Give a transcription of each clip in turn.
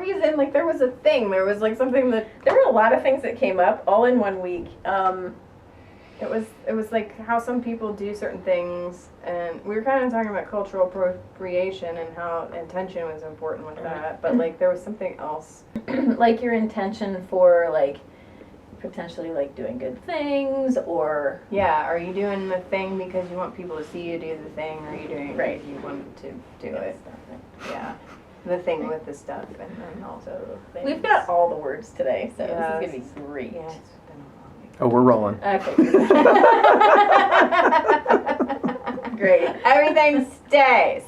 reason, like, there was a thing. There was, like, something that... There were a lot of things that came up all in 1 week. It was like how some people do certain things, and we were kind of talking about cultural appropriation and how intention was important with that, but, like, there was something else. Like your intention for, like, potentially, like, doing good things, or... Yeah, are you doing the thing because you want people to see you do the thing, or are you doing it because you want to do it? Yeah. The thing with the stuff, and then also things. We've got all the words today, so Yes. this is going to be great. Yeah, it's been a long week. Oh, we're rolling. Okay. Great. Everything stays.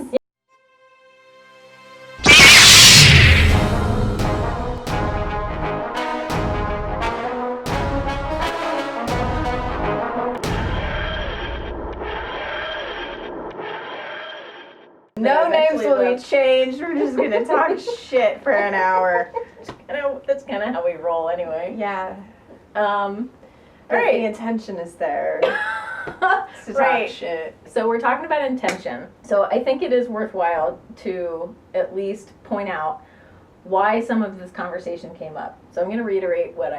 No names will be changed. We're just gonna talk shit for an hour. That's kind of how we roll anyway. Yeah. All But right. the intention is there to Right. talk shit. So we're talking about intention. So I think it is worthwhile to at least point out why some of this conversation came up. So I'm going to reiterate what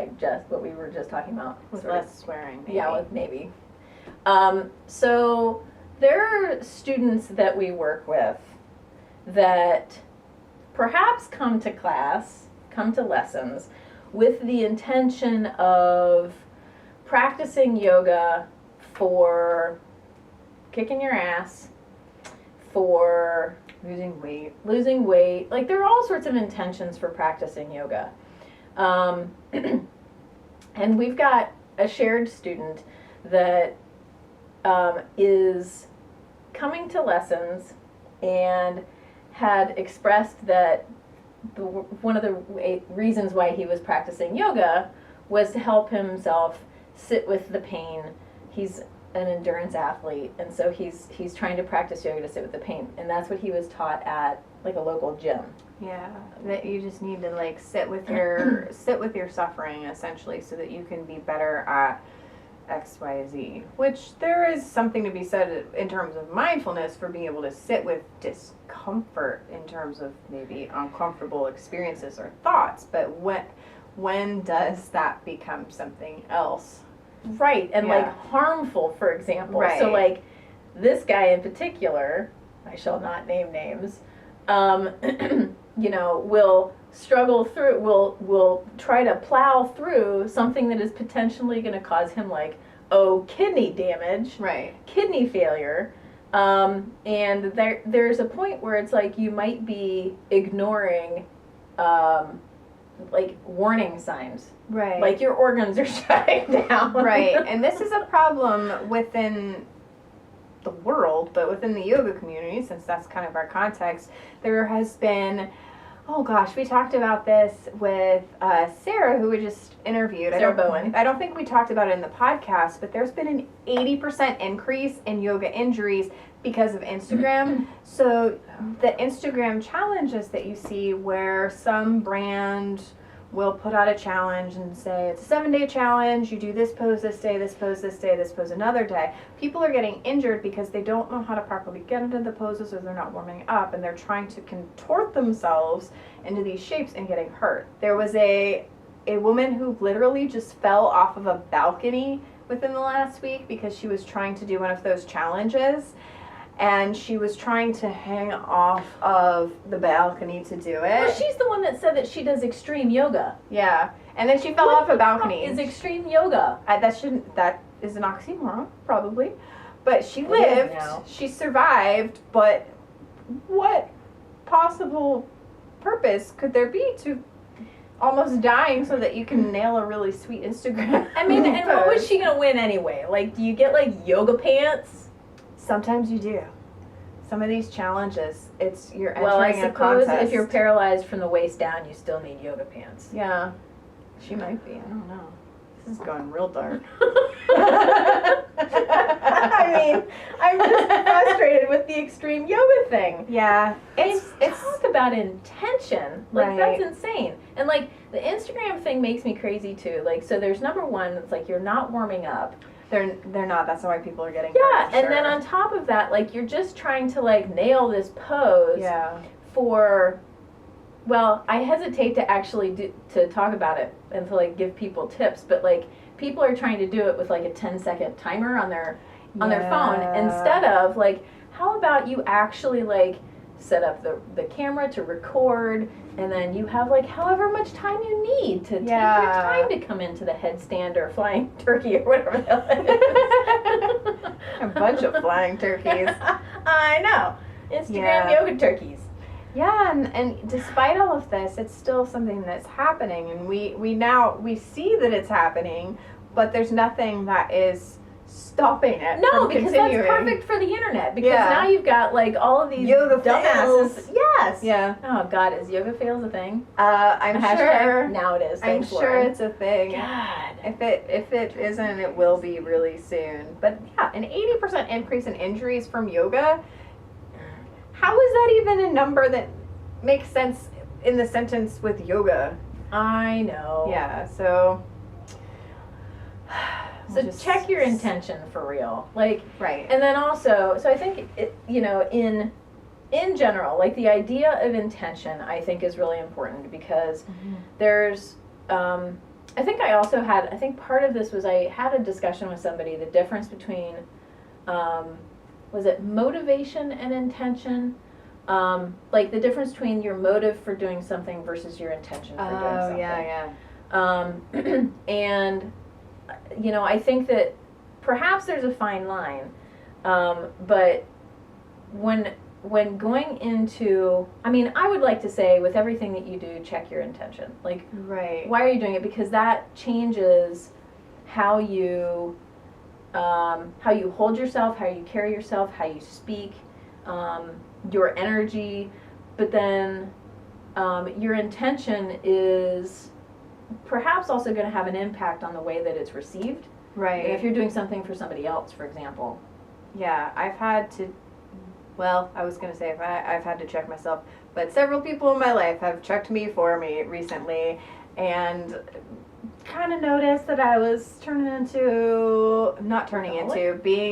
we were just talking about. With sort of. less swearing. Maybe. Yeah, with maybe. So there are students that we work with that perhaps come to lessons with the intention of practicing yoga for kicking your ass, for losing weight. Like, there are all sorts of intentions for practicing yoga. And we've got a shared student that is coming to lessons and had expressed that one of the reasons why he was practicing yoga was to help himself sit with the pain. He's an endurance athlete, and so he's trying to practice yoga to sit with the pain, and that's what he was taught at, like, a local gym. Yeah, that you just need to, like, sit with your suffering, essentially, so that you can be better at XYZ. Which there is something to be said in terms of mindfulness for being able to sit with discomfort in terms of maybe uncomfortable experiences or thoughts, but when does that become something else? Right, and Yeah. like harmful, for example. Right. So, like, this guy in particular, I shall not name names, will struggle through, will try to plow through something that is potentially going to cause him, like, kidney damage, Right. kidney failure. And there's a point where it's like you might be ignoring, like, warning signs. Right. Like, your organs are shutting down. Right, and this is a problem within the world, but within the yoga community, since that's kind of our context, there has been, oh gosh, we talked about this with Sarah, who we just interviewed. Sarah Bowen. I don't think we talked about it in the podcast, but there's been an 80% increase in yoga injuries because of Instagram. So the Instagram challenges that you see where some brand will put out a challenge and say it's a 7-day challenge, you do this pose this day, this pose this day, this pose another day. People are getting injured because they don't know how to properly get into the poses, or they're not warming up, and they're trying to contort themselves into these shapes and getting hurt. There was a woman who literally just fell off of a balcony within the last week because she was trying to do one of those challenges. And she was trying to hang off of the balcony to do it. Well, she's the one that said that she does extreme yoga. Yeah. And then she fell off a balcony. Is extreme yoga? That is an oxymoron, probably. But she lived, she survived, but what possible purpose could there be to almost dying so that you can nail a really sweet Instagram? I mean, and what was she going to win anyway? Like, do you get, like, yoga pants? Sometimes you do. Some of these challenges, you're entering well, I a suppose contest. if you're paralyzed from the waist down, you still need yoga pants. Yeah. She might be. I don't know. This is going real dark. I mean, I'm just frustrated with the extreme yoga thing. Yeah. It's talk about intention. Like, Right. that's insane. And, like, the Instagram thing makes me crazy, too. Like, so there's number one, it's like you're not warming up. They're not. That's why people are getting Yeah, hurt, and then on top of that, like, you're just trying to, like, nail this pose yeah. for well, I hesitate to actually to talk about it and to like give people tips, but like people are trying to do it with like a 10-second timer on their phone instead of like, how about you actually like set up the camera to record, and then you have like however much time you need to take your time to come into the headstand or flying turkey or whatever the hell it is. A bunch of flying turkeys. I know. Instagram yoga turkeys. Yeah, and despite all of this, it's still something that's happening, and we see that it's happening, but there's nothing that is stopping it. No, because that's perfect for the internet. Because now you've got like all of these yoga dumbasses. fails. Yes. Yeah. Oh God, is yoga fails a thing? I'm sure. Now it is. I'm sure it's a thing. God. If it isn't, it will be really soon. But yeah, an 80% increase in injuries from yoga. How is that even a number that makes sense in the sentence with yoga? I know. Yeah. So. So check your intention for real, like, right. And then also, so I think in general, like the idea of intention, I think is really important because there's, I think part of this was I had a discussion with somebody, the difference between, was it motivation and intention? Like the difference between your motive for doing something versus your intention for doing something. Yeah. And I think that perhaps there's a fine line, but when going into, I would like to say with everything that you do, check your intention. Like, right. Why are you doing it? Because that changes how you hold yourself, how you carry yourself, how you speak, your energy. But then your intention is perhaps also going to have an impact on the way that it's received. Right. If you're doing something for somebody else, for example. Yeah, I've had to check myself, but several people in my life have checked me for me recently, and kind of noticed that I was being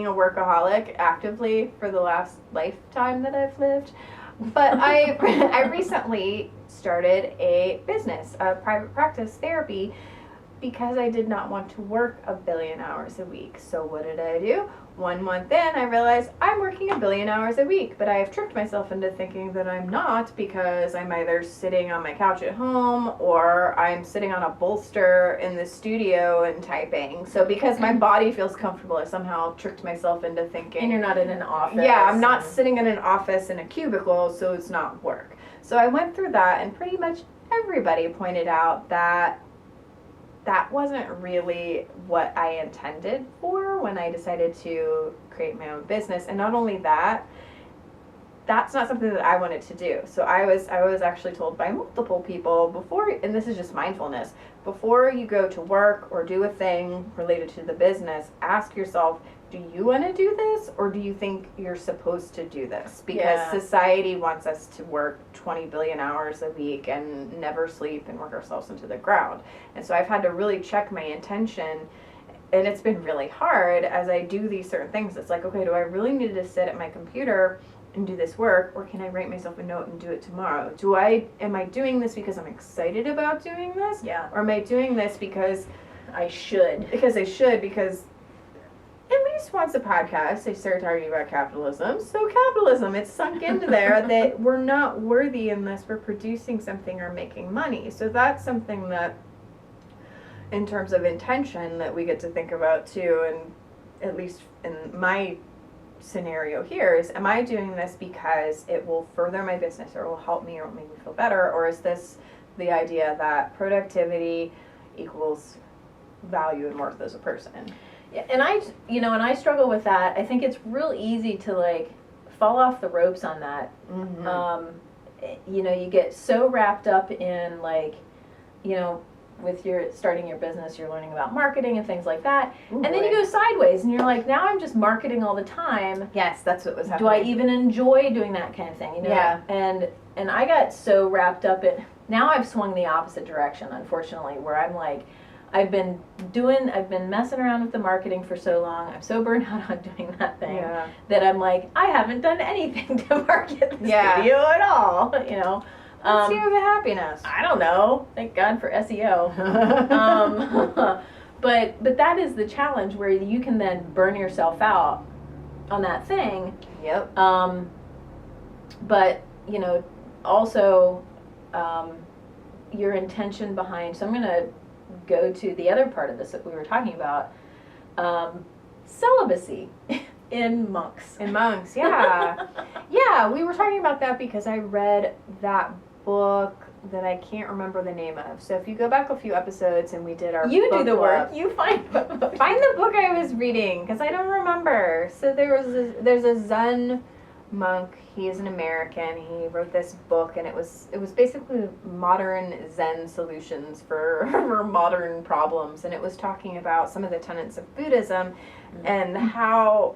a workaholic actively for the last lifetime that I've lived. But I recently started a business, a private practice therapy, because I did not want to work 1 billion hours a week. So what did I do? 1 month in, I realized I'm working 1 billion hours a week, but I have tricked myself into thinking that I'm not, because I'm either sitting on my couch at home or I'm sitting on a bolster in the studio and typing. So because my body feels comfortable, I somehow tricked myself into thinking. And you're not in an office. Yeah, I'm not sitting in an office in a cubicle, so it's not work. So I went through that, and pretty much everybody pointed out that wasn't really what I intended for when I decided to create my own business. And not only that, that's not something that I wanted to do. So I was actually told by multiple people before, and this is just mindfulness, before you go to work or do a thing related to the business, ask yourself, do you want to do this, or do you think you're supposed to do this? Because society wants us to work 20 billion hours a week and never sleep and work ourselves into the ground. And so I've had to really check my intention, and it's been really hard as I do these certain things. It's like, okay, do I really need to sit at my computer and do this work, or can I write myself a note and do it tomorrow? Am I doing this because I'm excited about doing this? Yeah. Or am I doing this because I should? Because at least once a podcast, they start talking about capitalism. So capitalism, it's sunk into there that we're not worthy unless we're producing something or making money. So that's something that, in terms of intention, that we get to think about too. And at least in my scenario here is, am I doing this because it will further my business, or will help me, or will make me feel better? Or is this the idea that productivity equals value and worth as a person? Yeah, and I struggle with that. I think it's real easy to like fall off the ropes on that. Mm-hmm. You get so wrapped up in like, with your starting your business, you're learning about marketing and things like that. Ooh, and then you go sideways and you're like, now I'm just marketing all the time. Yes, that's what was happening. Do I even enjoy doing that kind of thing? Yeah. And I got so wrapped up in, now I've swung the opposite direction, unfortunately, where I'm like, I've been messing around with the marketing for so long. I'm so burned out on doing that thing that I'm like, I haven't done anything to market the studio at all, What's yoga happiness? I don't know. Thank God for SEO. But that is the challenge where you can then burn yourself out on that thing. Yep. But, you know, also your intention behind, so I'm going to go to the other part of this that we were talking about, celibacy in monks. In monks, yeah. Yeah, we were talking about that because I read that book that I can't remember the name of. So if you go back a few episodes and we did our You book do the club, work. You find find the book I was reading because I don't remember. So there's a Zen monk. He is an American. He wrote this book, and it was basically modern Zen solutions for modern problems. And it was talking about some of the tenets of Buddhism and how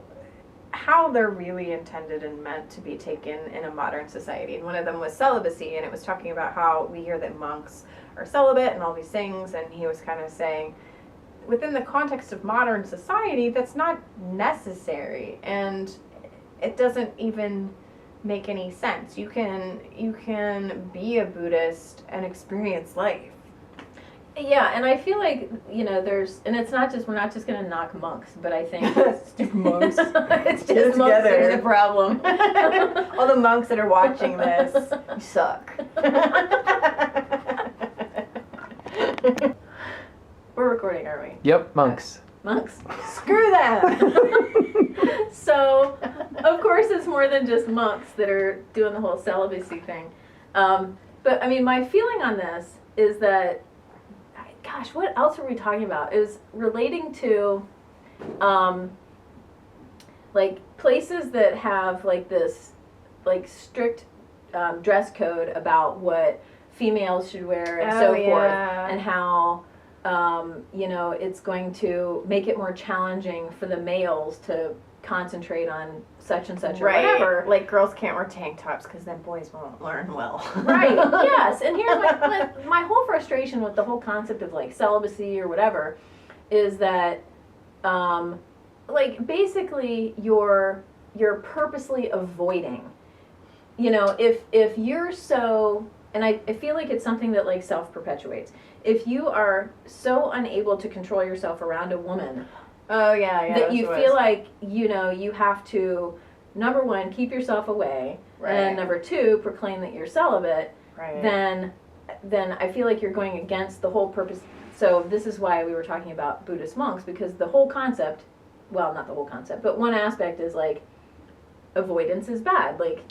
they're really intended and meant to be taken in a modern society. And one of them was celibacy, and it was talking about how we hear that monks are celibate and all these things, and he was kind of saying, within the context of modern society, that's not necessary, and it doesn't even make any sense. You can be a Buddhist and experience life. Yeah, and I feel like, you know, and it's not just, we're not just going to knock monks, but I think Stupid monks. it's just monks that are the problem. All the monks that are watching this, you suck. We're recording, aren't we? Yep, monks. Monks? Screw them. So, of course, it's more than just monks that are doing the whole celibacy thing. But, I mean, my feeling on this is that, gosh, what else are we talking about? It was relating to, like, places that have, like, this, like, strict dress code about what females should wear and so forth, and how, you know, it's going to make it more challenging for the males to concentrate on such and such or whatever. Like girls can't wear tank tops because then boys won't learn well. Right, yes. And here's my whole frustration with the whole concept of like celibacy or whatever is that like basically you're purposely avoiding. You know, if you're so, and I feel like it's something that like self-perpetuates. If you are so unable to control yourself around a woman, that you feel like, you know, you have to, number one, keep yourself away, and number two, proclaim that you're celibate, then I feel like you're going against the whole purpose. So this is why we were talking about Buddhist monks, because the whole concept, well, not the whole concept, but one aspect is like, avoidance is bad. Like,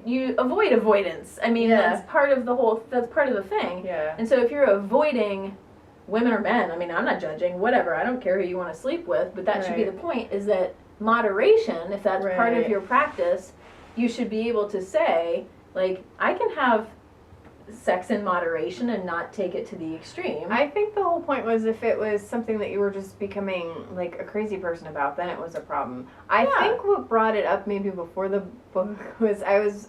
you avoid avoidance. I mean, that's part of the thing. Yeah. And so if you're avoiding women or men, I mean, I'm not judging, whatever, I don't care who you want to sleep with, but that should be the point, is that moderation, if that's part of your practice, you should be able to say, like, I can have sex in moderation and not take it to the extreme. I think the whole point was if it was something that you were just becoming like a crazy person about, then it was a problem. I think what brought it up maybe before the book was I was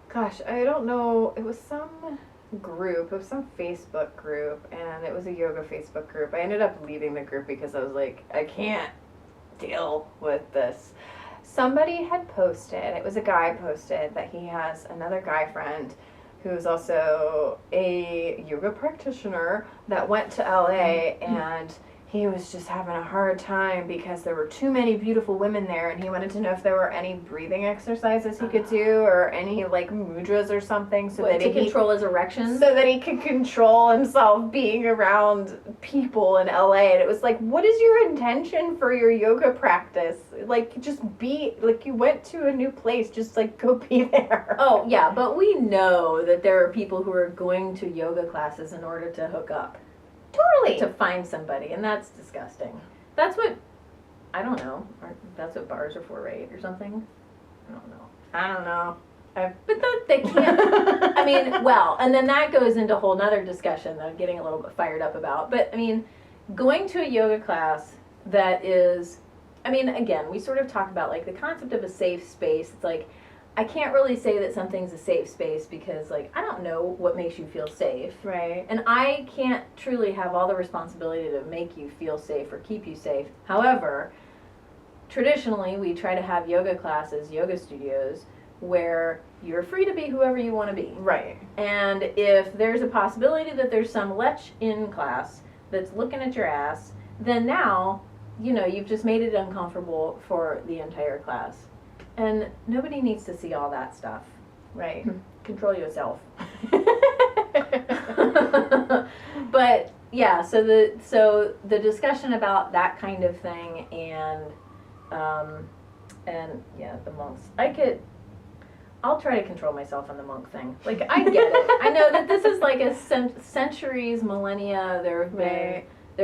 gosh, I don't know, it was some group, it was some Facebook group, and it was a yoga Facebook group. I ended up leaving the group because I was like, I can't deal with this. Somebody had posted, it was a guy posted, that he has another guy friend who's also a yoga practitioner that went to LA, and he was just having a hard time because there were too many beautiful women there, and he wanted to know if there were any breathing exercises he could do or any like mudras or something to control his erections, so that he could control himself being around people in LA. And it was like, what is your intention for your yoga practice? Like, just be like, you went to a new place, just like go be there. Oh yeah, but we know that there are people who are going to yoga classes in order to hook up. Totally. To find somebody, and that's disgusting. That's what, I don't know, that's what bars are for, right, or something? I don't know. But they can't, I mean, well, and then that goes into a whole nother discussion that I'm getting a little bit fired up about. But, I mean, going to a yoga class that is, I mean, again, we sort of talk about, like, the concept of a safe space. It's like, I can't really say that something's a safe space because, like, I don't know what makes you feel safe. Right. And I can't truly have all the responsibility to make you feel safe or keep you safe. However, traditionally, we try to have yoga classes, yoga studios, where you're free to be whoever you want to be. Right. And if there's a possibility that there's some lech in class that's looking at your ass, then now, you know, you've just made it uncomfortable for the entire class. And nobody needs to see all that stuff. Right. Control yourself. But yeah, so the discussion about that kind of thing and yeah, the monks. I'll try to control myself on the monk thing. Like, I get it. I know that this is like a centuries, millennia. There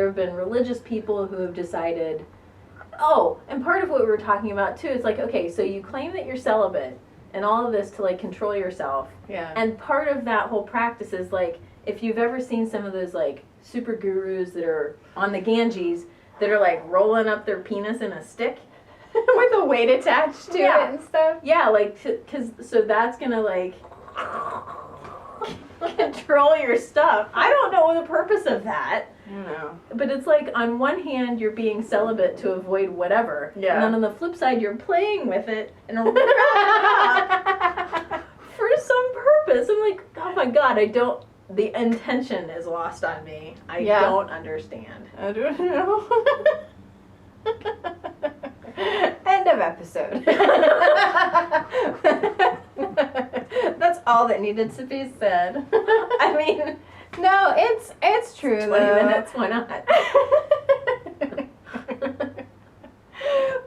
have been religious people who have decided. Oh, and part of what we were talking about too is like, okay, so you claim that you're celibate and all of this to like control yourself. Yeah. And part of that whole practice is like, if you've ever seen some of those like super gurus that are on the Ganges that are like rolling up their penis in a stick. With a weight attached to it and stuff. Yeah, like, so that's gonna like control your stuff. I don't know the purpose of that. I don't know. But it's like, on one hand, you're being celibate to avoid whatever. Yeah. And then on the flip side, you're playing with it and for some purpose. I'm like, oh my God, the intention is lost on me. I don't understand. I don't know. End of episode. That's all that needed to be said. I mean, no, it's true 20 though. minutes, why not? But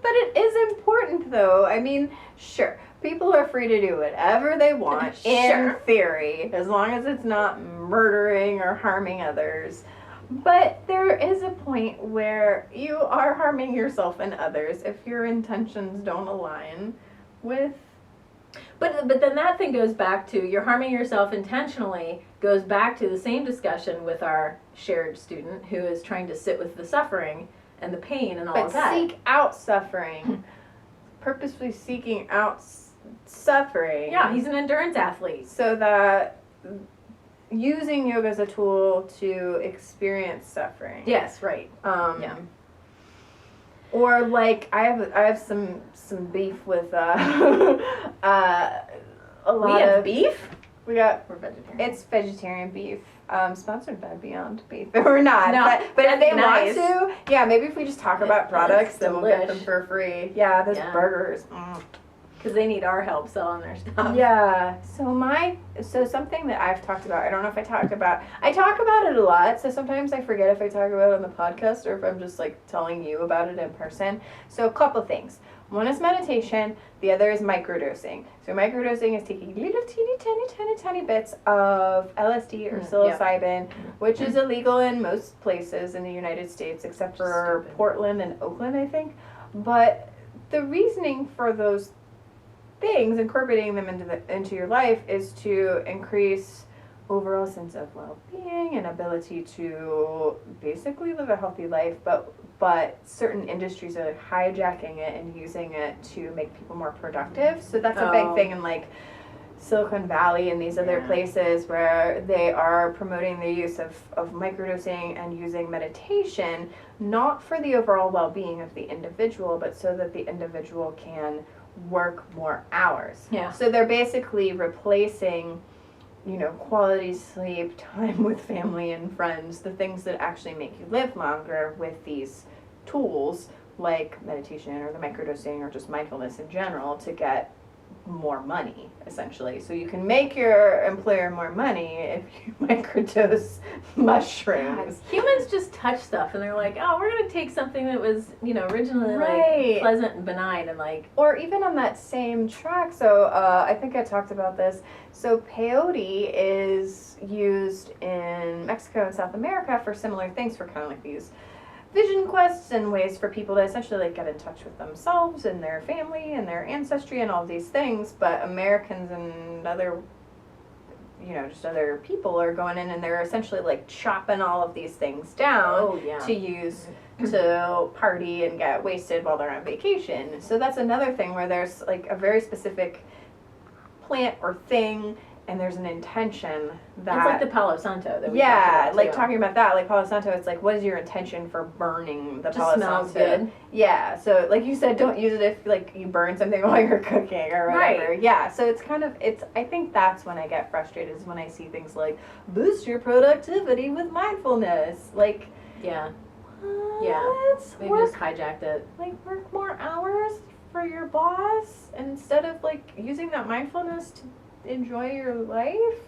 it is important though. I mean, sure, people are free to do whatever they want in theory, as long as it's not murdering or harming others. But there is a point where you are harming yourself and others if your intentions don't align with. But then that thing goes back to, you're harming yourself intentionally, goes back to the same discussion with our shared student who is trying to sit with the suffering and the pain and all of that. But seek out suffering. Purposefully seeking out suffering. Yeah, he's an endurance athlete. So that using yoga as a tool to experience suffering. Yes, right. Yeah. Or like I have some beef with a lot We have of beef? We got We're vegetarian. it's vegetarian beef. Sponsored by Beyond Beef. We're not. No, but if they nice. want to, yeah, maybe if we just talk about products, then we'll get them delish. for free. Yeah, those Yeah. burgers. Because they need our help selling their stuff. Yeah. So something that I've talked about, I don't know if I talk about it a lot, so sometimes I forget if I talk about it on the podcast or if I'm just like telling you about it in person. So a couple things. One is meditation, the other is microdosing. So microdosing is taking little teeny bits of LSD or psilocybin, which is illegal in most places in the United States except for Stupid. Portland and Oakland, I think. But the reasoning for those things, incorporating them into your life, is to increase overall sense of well-being and ability to basically live a healthy life, but certain industries are hijacking it and using it to make people more productive. So that's a big thing in like Silicon Valley and these other places where they are promoting the use of microdosing and using meditation, not for the overall well-being of the individual, but so that the individual can work more hours. Yeah. So they're basically replacing, quality sleep, time with family and friends, the things that actually make you live longer, with these tools like meditation or the microdosing or just mindfulness in general to get more money, essentially. So you can make your employer more money if you microdose mushrooms. Humans just touch stuff and they're like, oh, we're going to take something that was, originally Right. like pleasant and benign and like. Or even on that same track, so I think I talked about this. So peyote is used in Mexico and South America for similar things, for kind of like these vision quests and ways for people to essentially like get in touch with themselves and their family and their ancestry and all these things. But Americans and other, just other people are going in and they're essentially like chopping all of these things down to use to party and get wasted while they're on vacation. So that's another thing where there's like a very specific plant or thing and there's an intention that... It's like the Palo Santo that we yeah, talked about, like too. talking about that, like Palo Santo, it's like, what is your intention for burning the Palo smells Santo? good. Yeah, so like you said, don't use it if like you burn something while you're cooking or whatever. Right. Yeah, so it's kind of, I think that's when I get frustrated, is when I see things like, boost your productivity with mindfulness. Like, Yeah. what? Yeah. Maybe Work, just hijacked it. like, work more hours for your boss instead of like using that mindfulness to enjoy your life?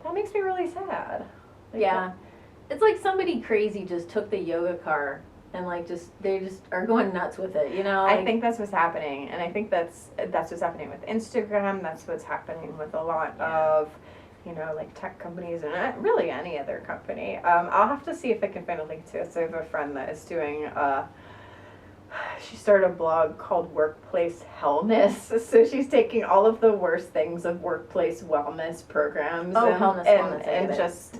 That makes me really sad. Like, Yeah. It's like somebody crazy just took the yoga car and like they just are going nuts with it, you know? I Like, think that's what's happening, and I think that's what's happening with Instagram. That's what's happening with a lot of, you know, like tech companies and really any other company. I'll have to see if I can find a link to it. So I have a friend that is doing. She started a blog called Workplace Hellness. So she's taking all of the worst things of workplace wellness programs Wellness, I get and it. just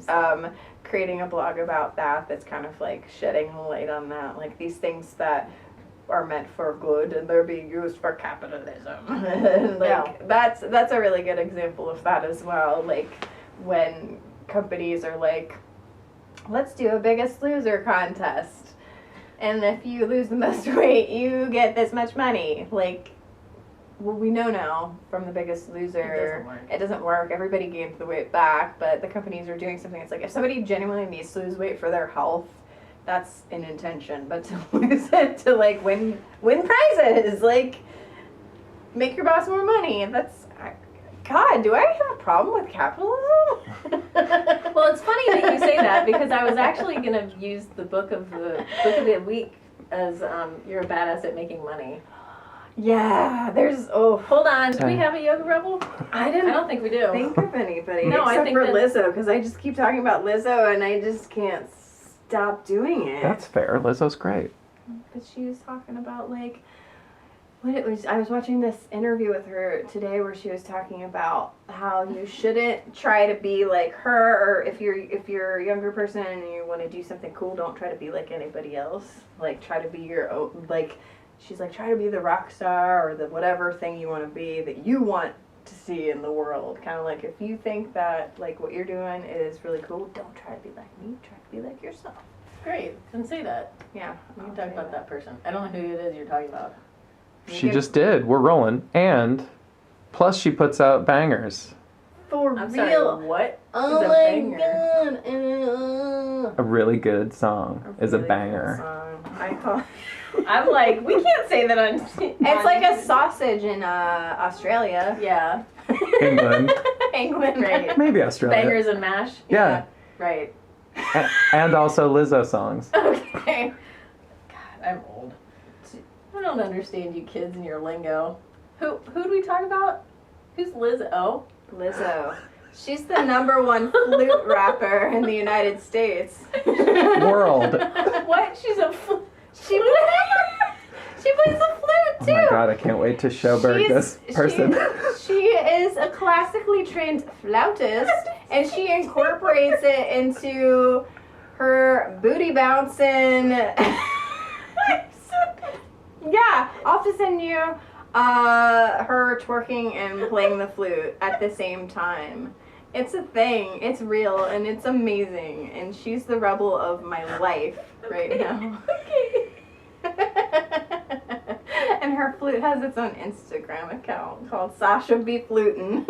creating a blog about that. That's kind of like shedding light on that, like these things that are meant for good and they're being used for capitalism. And like that's a really good example of that as well. Like when companies are like, let's do a Biggest Loser contest. And if you lose the most weight, you get this much money. Like, well, we know now from The Biggest Loser, it doesn't work. Everybody gains the weight back, but the companies are doing something. It's like, if somebody genuinely needs to lose weight for their health, that's an intention. But to lose it to like win prizes, like make your boss more money. That's, God, do I have a problem with capitalism? well, it's funny that you say that because I was actually going to use the book of the week as you're a badass at making money. Yeah, Hold on. Do we have a yoga rebel? I I don't think we do. think of anybody. No, I except think for that- Lizzo, because I just keep talking about Lizzo and I just can't stop doing it. That's fair. Lizzo's great. But she was talking about like what it was. I was watching this interview with her today where she was talking about how you shouldn't try to be like her, or if you're a younger person and you want to do something cool, don't try to be like anybody else. Like try to be your own. Like she's like, try to be the rock star or the whatever thing you want to be that you want to see in the world. Kind of like if you think that like what you're doing is really cool, don't try to be like me. Try to be like yourself. Great. Then say that. Yeah, We can talk about that person. I don't know who it is you're talking about. She just did. We're rolling. And plus she puts out bangers. For I'm real. sorry, what? Oh is a my banger? god. A really good song is a banger. I call I'm like, we can't say that on... it's like a sausage in Australia. Yeah. England. England. Right. Maybe Australia. Bangers and mash? Yeah. Right. And also Lizzo songs. Okay. God, I'm old. I don't understand you kids and your lingo. Who do we talk about? Who's Lizzo? Lizzo. She's the #1 flute rapper in the United States. World. What? She's a She plays the flute Oh too. my god, I can't wait to show Burg this person. She is a classically trained flautist, and she incorporates it into her booty bouncing. Yeah, I'll have to send you her twerking and playing the flute at the same time. It's a thing. It's real, and it's amazing. And she's the rebel of my life right now. Okay. And her flute has its own Instagram account called Sasha B. Flutin'.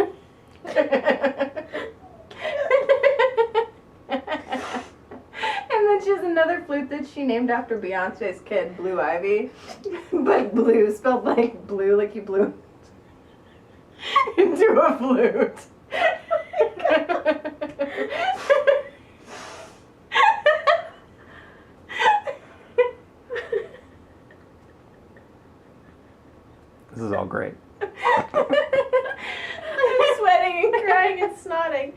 And then she has another flute that she named after Beyonce's kid, Blue Ivy. But blue, spelled like blue, like you blew into a flute. This is all great. I'm sweating and crying and snotting.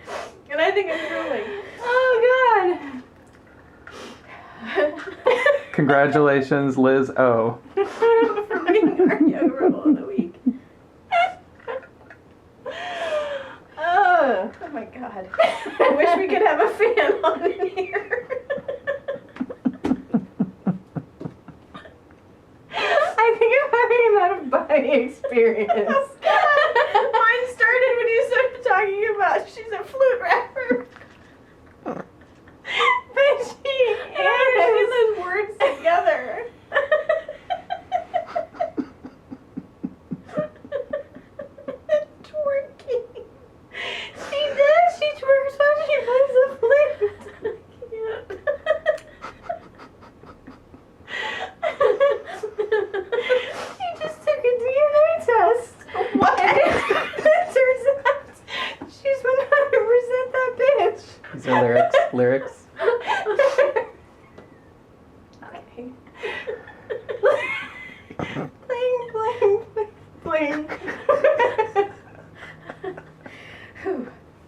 And I think I'm drooling. Oh, God. Congratulations, Liz O. For being our yoga rebel of the week. Oh my God. I wish we could have a fan on in here. I think I'm having an out-of-body experience. Mine started when you started talking about These are lyrics. Lyrics. Okay. Bling, bling, bling.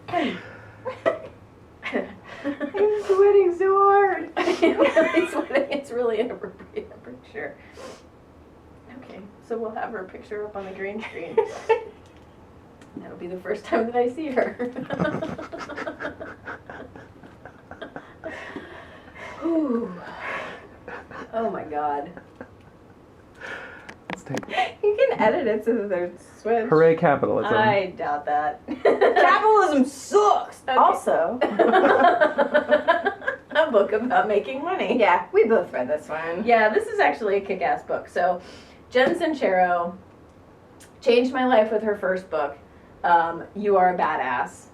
I'm sweating so hard. I'm really sweating. It's really inappropriate, I'm pretty sure. Okay, so we'll have her picture up on the green screen. That'll be the first time that I see her. Ooh. Oh my God. Let's take You can edit it so that there's switch. hooray capitalism. I doubt that. Capitalism sucks. Okay. Also. A book about making money. Yeah, we both read this one. Yeah, this is actually a kick-ass book. So, Jen Sincero changed my life with her first book, You Are a Badass.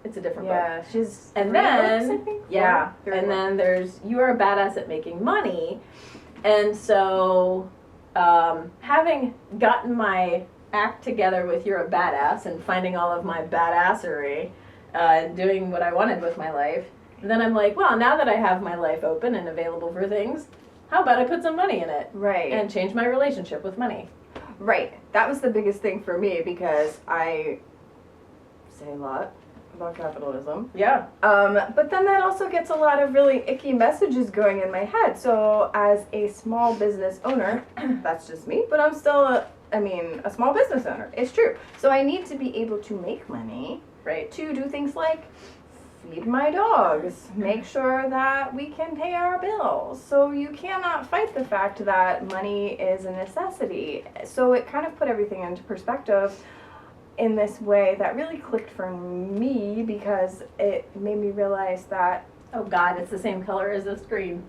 It's a different book. Yeah, she's And 3 then, books, I think? yeah, 4? and then there's You Are a Badass at Making Money. And so, having gotten my act together with You're a Badass and finding all of my badassery, and doing what I wanted with my life, and then I'm like, well, now that I have my life open and available for things, how about I put some money in it Right. and change my relationship with money? Right. That was the biggest thing for me because I say a lot about capitalism. Yeah. But then that also gets a lot of really icky messages going in my head. So as a small business owner, that's just me, but I'm still a small business owner. It's true. So I need to be able to make money Right. to do things like feed my dogs, make sure that we can pay our bills. So you cannot fight the fact that money is a necessity. So it kind of put everything into perspective in this way that really clicked for me because it made me realize that Oh God, it's the same color as the screen.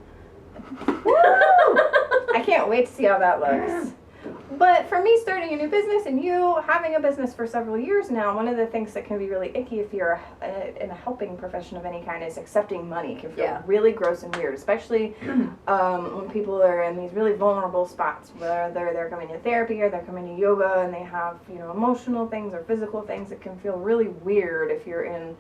I can't wait to see how that looks. But for me, starting a new business and you having a business for several years now, one of the things that can be really icky if you're in a helping profession of any kind is accepting money. It can feel Yeah. really gross and weird, especially when people are in these really vulnerable spots, whether they're coming to therapy or they're coming to yoga and they have, emotional things or physical things. It can feel really weird if you're in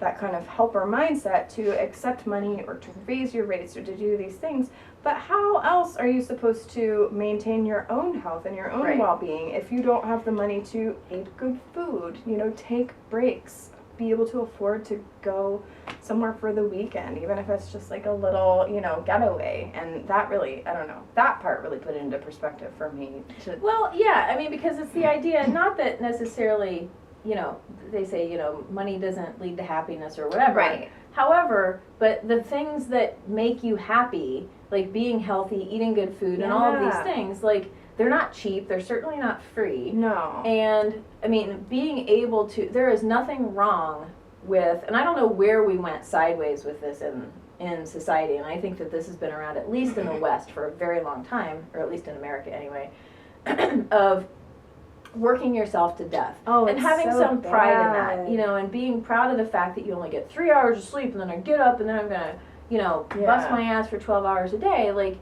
that kind of helper mindset to accept money or to raise your rates or to do these things. But how else are you supposed to maintain your own health and your own Right. well-being if you don't have the money to eat good food, take breaks, be able to afford to go somewhere for the weekend, even if it's just like a little, getaway. And that really, I don't know, that part really put it into perspective for me. Well, yeah, because it's the idea, not that necessarily, they say, money doesn't lead to happiness or whatever. Right. However, but the things that make you happy, like being healthy, eating good food, and all of these Yeah. things, like, they're not cheap, they're certainly not free. No. And, being able to, there is nothing wrong with, and I don't know where we went sideways with this in society, and I think that this has been around, at least in the West, for a very long time, or at least in America anyway, of working yourself to death. Oh, and it's having so some pride in that, bad. and being proud of the fact that you only get 3 hours of sleep, and then I get up, and then I'm gonna, bust my ass for 12 hours a day. Like,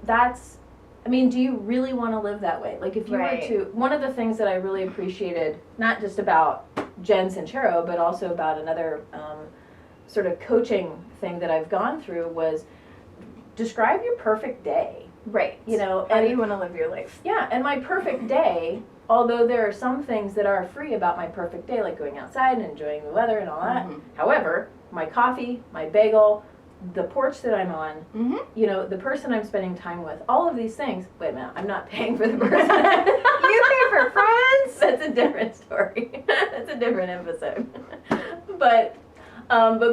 that's, do you really want to live that way? Like, if you Right. were to, one of the things that I really appreciated, not just about Jen Sincero, but also about another sort of coaching thing that I've gone through was describe your perfect day. Right. How How do you want to live your life? Yeah, and my perfect day, although there are some things that are free about my perfect day, like going outside and enjoying the weather and all that. Mhm. However, my coffee, my bagel, the porch that I'm on, Mm-hmm. the person I'm spending time with, all of these things. Wait a minute, I'm not paying for the person. You pay for friends? That's a different story. That's a different episode. But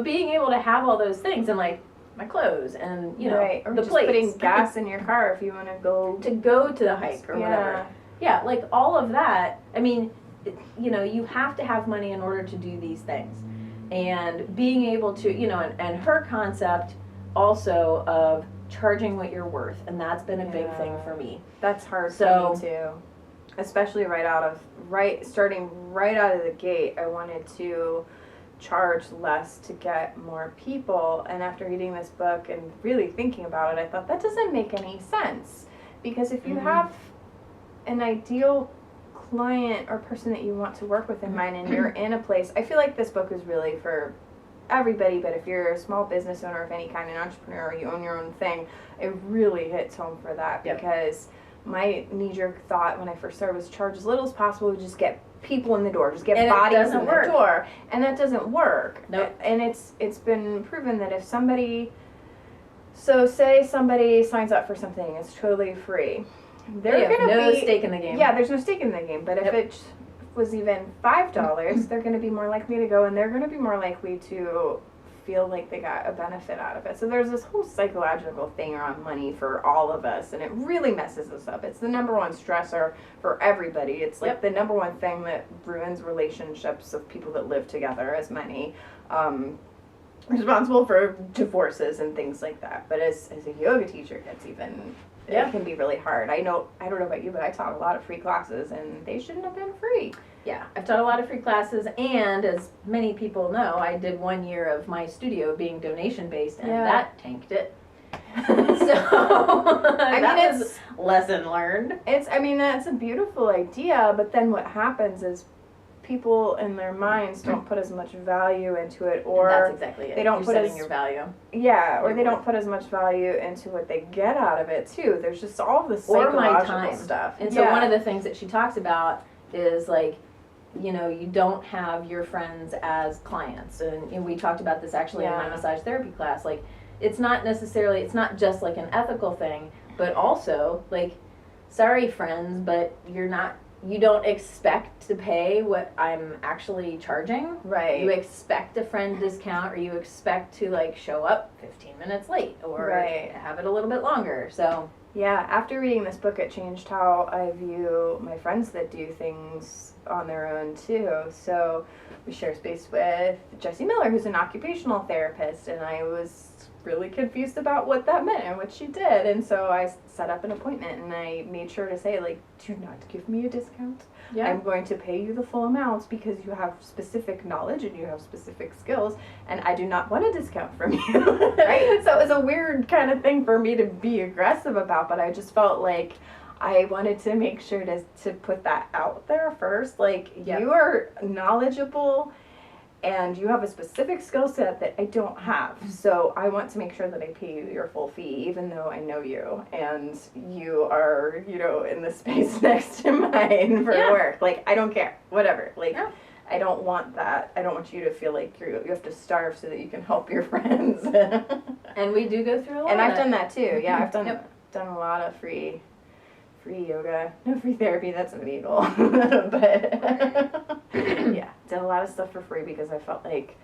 being able to have all those things and like my clothes and right. Or the just plates. putting gas in your car if you want to go to go to the hike or whatever. Yeah, like all of that. You have to have money in order to do these things. And being able to, and her concept also of charging what you're worth. And that's been a big thing for me. That's hard So- for me too. Especially starting right out of the gate, I wanted to charge less to get more people. And after reading this book and really thinking about it, I thought that doesn't make any sense. Because if you have an ideal client or person that you want to work with in mind and you're in a place, I feel like this book is really for everybody, but if you're a small business owner of any kind, an entrepreneur, you own your own thing, it really hits home for that. Yep. Because my knee-jerk thought when I first started was charge as little as possible, just get people in the door, just get And it bodies doesn't in work. the door, and that doesn't work. Nope. And it's been proven that if somebody, so say somebody signs up for something, it's totally free. They're They have gonna no be stake in the game. Yeah, there's no stake in the game. But if Yep. it was even $5, they're going to be more likely to go, and they're going to be more likely to feel like they got a benefit out of it. So there's this whole psychological thing around money for all of us, and it really messes us up. It's the number one stressor for everybody. It's like the number one thing that ruins relationships of people that live together is money. Responsible for divorces and things like that. But as a yoga teacher, it gets even, it can be really hard. I don't know about you, but I taught a lot of free classes, and they shouldn't have been free. Yeah, I've taught a lot of free classes, and as many people know, I did 1 year of my studio being donation based, and that tanked it. So that was lesson learned. That's a beautiful idea, but then what happens is people in their minds don't put as much value into it, or that's exactly it. they don't You're put setting as your value. Yeah, or they don't put as much value into what they get out of it too. There's just all this Or my psychological time stuff. And so one of the things that she talks about is like, you know, you don't have your friends as clients. And we talked about this actually in my massage therapy class. Like, it's not just like an ethical thing, but also like, sorry friends, but you don't expect to pay what I'm actually charging. Right. You expect a friend discount, or you expect to like show up 15 minutes late, or have it a little bit longer. So yeah, after reading this book, it changed how I view my friends that do things on their own too. So we share space with Jessie Miller, who's an occupational therapist, and I was really confused about what that meant and what she did. And so I set up an appointment, and I made sure to say, like, do not give me a discount. yeah. I'm going to pay you the full amount because you have specific knowledge and you have specific skills, and I do not want a discount from you. Right. So it was a weird kind of thing for me to be aggressive about, but I just felt like I wanted to make sure to put that out there first. Like, you are knowledgeable and you have a specific skill set that I don't have. So I want to make sure that I pay you your full fee, even though I know you and you are, you know, in the space next to mine for work. Like, I don't care. Whatever. Like, I don't want that. I don't want you to feel like you have to starve so that you can help your friends. And we do go through a lot. And I've done that too. Yeah, I've done a lot of free yoga. No free therapy, that's illegal. But yeah, did a lot of stuff for free because I felt like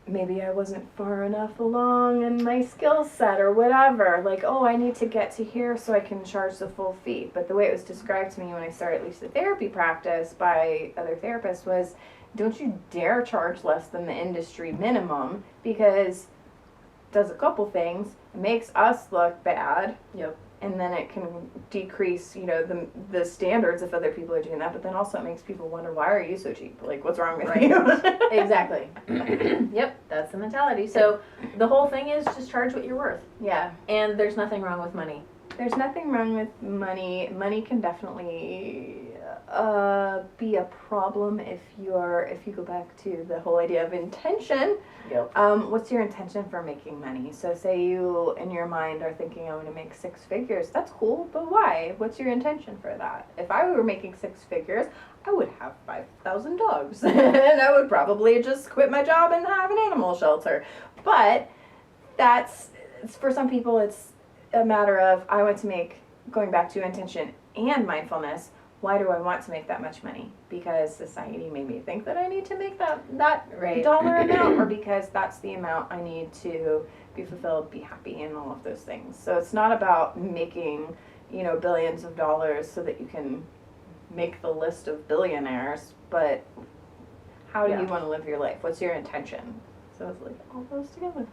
maybe I wasn't far enough along in my skill set or whatever. Like, oh, I need to get to here so I can charge the full fee. But the way it was described to me when I started at least the therapy practice by other therapists was, don't you dare charge less than the industry minimum, because it does a couple things. It makes us look bad. Yep. And then it can decrease, you know, the standards if other people are doing that. But then also it makes people wonder, why are you so cheap? Like, what's wrong with you? Exactly. Yep, that's the mentality. So the whole thing is just charge what you're worth. Yeah. And there's nothing wrong with money. There's nothing wrong with money. Money can definitely be a problem if you go back to the whole idea of intention. Yep. What's your intention for making money? So say you in your mind are thinking, I'm going to make 6 figures. That's cool, but why? What's your intention for that? If I were making 6 figures, I would have 5,000 dogs, and I would probably just quit my job and have an animal shelter. But for some people, it's a matter of, I want to make, going back to intention and mindfulness, why do I want to make that much money? Because society made me think that I need to make that dollar amount, or because that's the amount I need to be fulfilled, be happy, and all of those things. So it's not about making, you know, billions of dollars so that you can make the list of billionaires, but how do you want to live your life? What's your intention? So it's like all those together.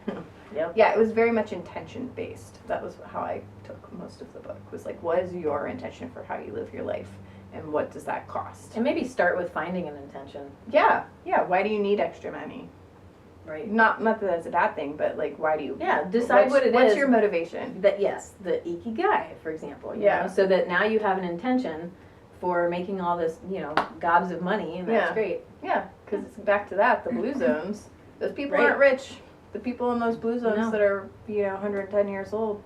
Yep. Yeah, it was very much intention based. That was how I took most of the book. Was like, what is your intention for how you live your life, and what does that cost? And maybe start with finding an intention. Yeah. Why do you need extra money? Right. Not that that's a bad thing, but like, why do you? Yeah. Decide what it is. What's your motivation? The ikigai, for example. You know? So that now you have an intention for making all this, you know, gobs of money, and that's great. Yeah, because it's back to that, the blue zones. Those people Right. aren't rich. The people in those blue zones No. that are, 110 years old,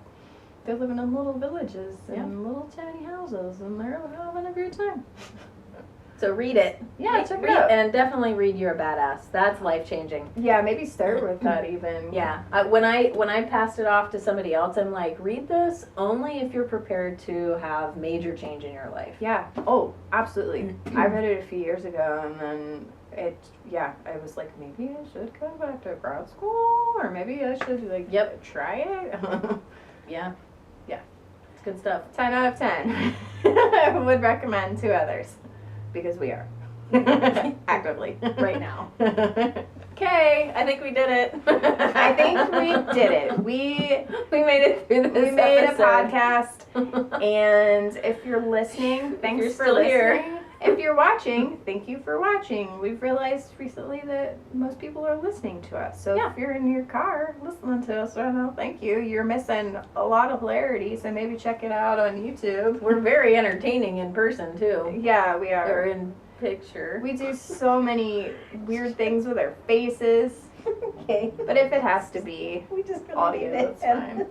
they're living in little villages Yeah. and little tiny houses, and they're having a great time. So read it. Yeah, check it out. And definitely read You're a Badass. That's life changing. Yeah, maybe start with that even. Yeah. When I passed it off to somebody else, I'm like, read this only if you're prepared to have major change in your life. Yeah. Oh, absolutely. I read it a few years ago, and then I was like, maybe I should go back to grad school, or maybe I should try it. Yeah. Yeah. It's good stuff. 10 out of 10. I would recommend to others, because we are actively Right now. Okay, I think we did it. I think we did it. We made it through this we made episode. a podcast, and if you're listening, thanks you're for still here. listening. If you're watching, thank you for watching. We've realized recently that most people are listening to us. So Yeah. if you're in your car listening to us right now, thank you. You're missing a lot of hilarity, so maybe check it out on YouTube. We're very entertaining in person too. Yeah, we Or are. in picture. We do so many weird things with our faces. Okay. But if it has to be We just audio, that's fine.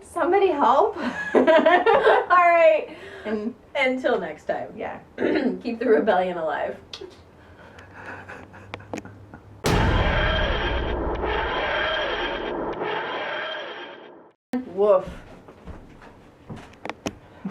Somebody help. All right. And Until next time. yeah. Keep the rebellion alive. Woof.